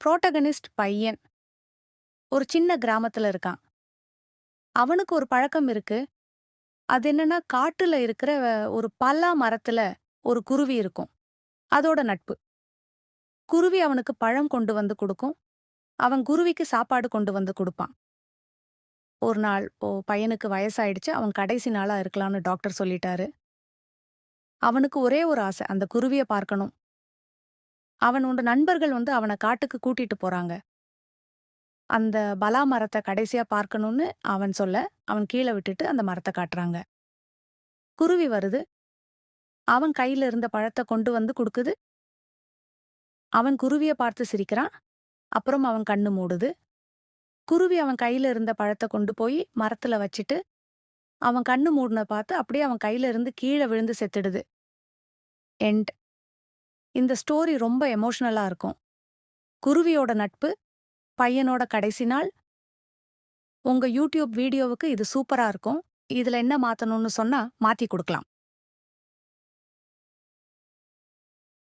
Protagonist பையன் ஒரு சின்ன கிராமத்துல இருக்கான். அவனுக்கு ஒரு பழக்கம் இருக்கு. அது என்னன்னா, காட்டுல இருக்கிற ஒரு பலா மரத்துல ஒரு குருவி இருக்கும். அதோட நட்பு. குருவி அவனுக்கு பழம் கொண்டு வந்து குடுக்கும். அவன் குருவிக்கு சாப்பாடு கொண்டு வந்து குடுப்பான். ஒரு நாள் பையனுக்கு வயசாயிடுச்சு. அவன் கடைசி நாளா இருக்கலாம்னு டாக்டர் சொல்லிட்டாரு. அவனுக்கு ஒரே ஒரு ஆசை. அந்த குருவிய பார்க்கணும். அவனோட நண்பர்கள் அவன காட்டுக்கு கூட்டிட்டு போறாங்க. அந்த பலா மரத்த கடைசியா பார்க்கணும்னு அவன் சொல்ல, அவன் கீழ விட்டுட்டு அந்த மரத்த காட்டுறாங்க. குருவி வருது. அவன் கையில இருந்த பழத்த கொண்டு வந்து குடுக்குது. அவன் குருவிய பார்த்து சிரிக்கிறான். அப்புறம் அவன் கண்ணு மூடுது. குருவி அவன் கையில இருந்த பழத்த கொண்டு போய் மரத்துல வச்சுட்டு, அவன் கண்ணு மூடுன பார்த்து அப்படியே அவன் கையில இருந்து கீழ விழுந்து செத்துடுது. எண்ட். இந்த ஸ்டோரி ரொம்ப எமோஷனலா இருக்கும். குருவியோட நட்பு, பையனோட கடைசி நாள். உங்க யூடியூப் வீடியோவுக்கு இது சூப்பரா இருக்கும். இதுல என்ன மாத்தணும்னு சொன்னா மாத்தி குடுக்கலாம்.